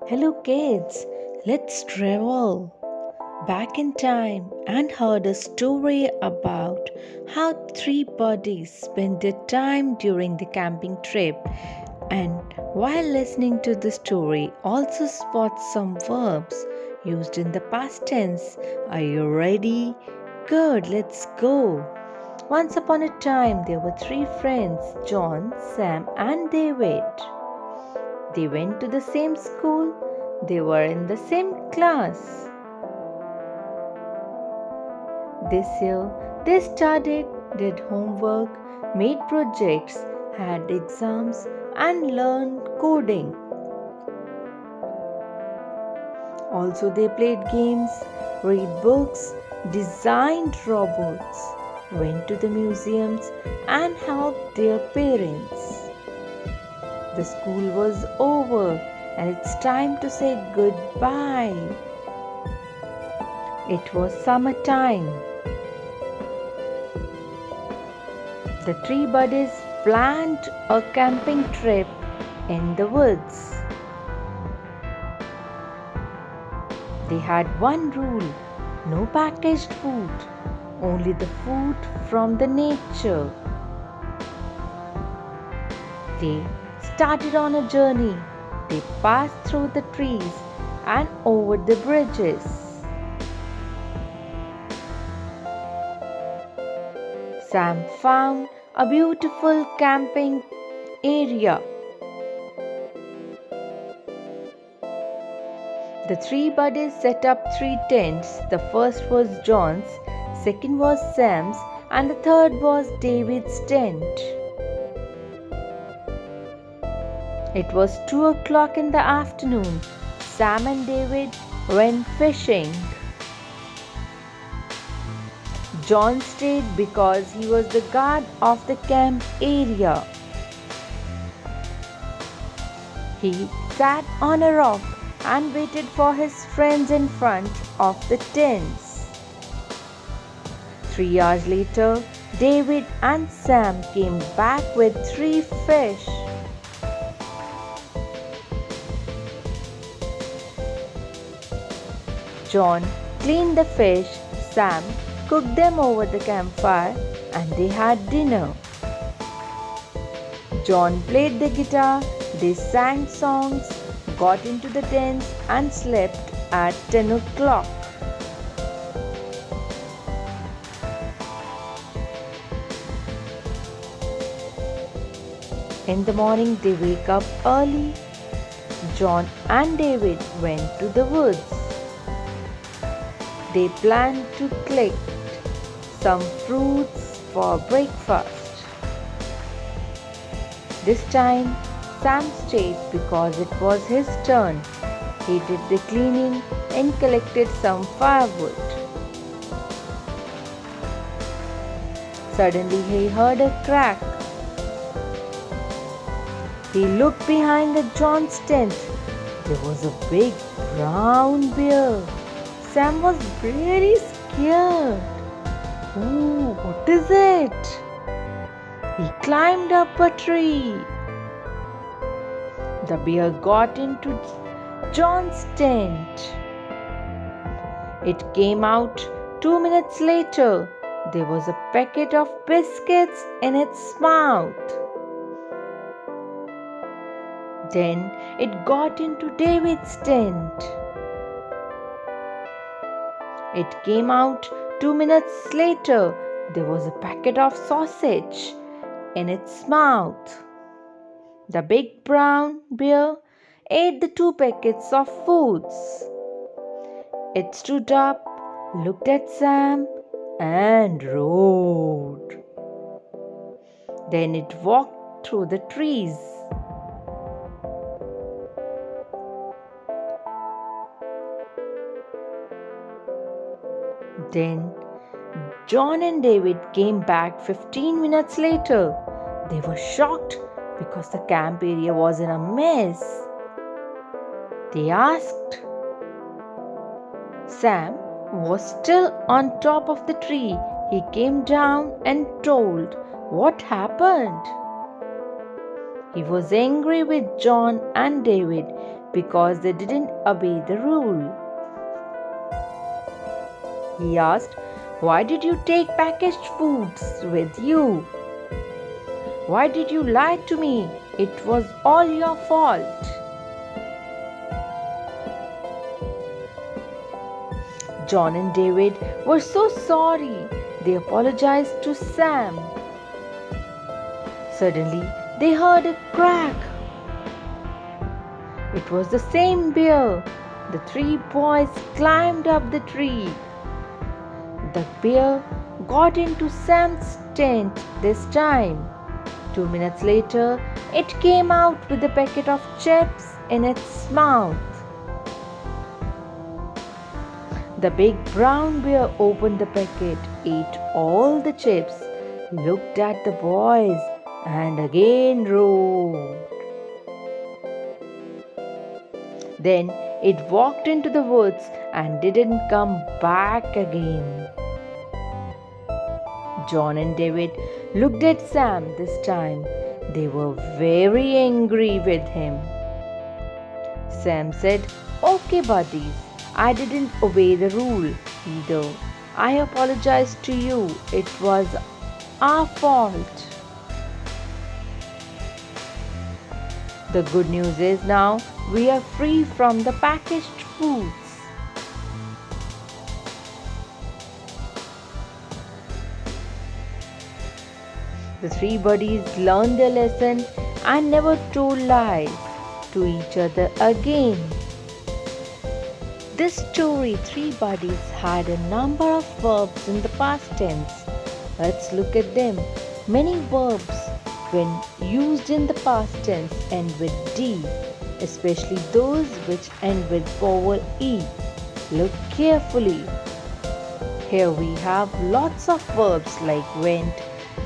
Hello, kids. Let's travel back in time and heard a story about how three buddies spent their time during the camping trip. And while listening to the story, also spot some verbs used in the past tense. Are you ready? Good, let's go. Once upon a time, there were three friends John, Sam, and David. They went to the same school, they were in the same class. This year, they studied, did homework, made projects, had exams, and learned coding. Also, they played games, read books, designed robots, went to the museums, and helped their parents. The school was over and it's time to say goodbye. It was summertime. The three buddies planned a camping trip in the woods. They had one rule: no packaged food, only the food from the nature. They started on a journey. They passed through the trees and over the bridges. Sam found a beautiful camping area. The three buddies set up three tents. The first was John's, second was Sam's, and the third was David's tent. It was 2 o'clock in the afternoon. Sam and David went fishing. John stayed because he was the guard of the camp area. He sat on a rock and waited for his friends in front of the tents. 3 hours later, David and Sam came back with 3 fish. John cleaned the fish, Sam cooked them over the campfire, and they had dinner. John played the guitar, they sang songs, got into the tents, and slept at 10 o'clock. In the morning, they wake up early. John and David went to the woods. They planned to collect some fruits for breakfast. This time, Sam stayed because it was his turn. He did the cleaning and collected some firewood. Suddenly, he heard a crack. He looked behind the John's tent. There was a big brown bear. Sam was very scared. Oh, what is it? He climbed up a tree. The bear got into John's tent. It came out 2 minutes later. There was a packet of biscuits in its mouth. Then it got into David's tent. It came out 2 minutes later. There was a packet of sausage in its mouth. The big brown bear ate the 2 packets of foods. It stood up, looked at Sam, and roared. Then it walked through the trees. Then John and David came back 15 minutes later. They were shocked because the camp area was in a mess. They asked. Sam was still on top of the tree. He came down and told what happened. He was angry with John and David because they didn't obey the rule. He asked, "Why did you take packaged foods with you? Why did you lie to me? It was all your fault." John and David were so sorry. They apologized to Sam. Suddenly, they heard a crack. It was the same bear. The three boys climbed up the tree. The bear got into Sam's tent this time. 2 minutes later, it came out with a packet of chips in its mouth. The big brown bear opened the packet, ate all the chips, looked at the boys, and again roared. Then it walked into the woods and didn't come back again. John and David looked at Sam this time. They were very angry with him. Sam said, "Okay, buddies, I didn't obey the rule either. I apologize to you. It was our fault." The good news is now we are free from the packaged foods. The three buddies learned their lesson and never told lies to each other again. This story, Three Buddies, had a number of verbs in the past tense. Let's look at them. Many verbs, when used in the past tense, end with D, especially those which end with vowel E. Look carefully. Here we have lots of verbs like went,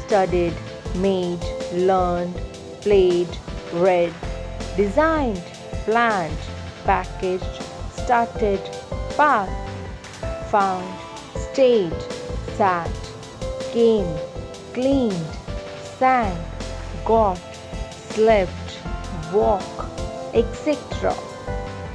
studied, made, learned, played, read, designed, planned, packaged, started, passed, found, stayed, sat, came, cleaned, sang, got, slept, walk, etc.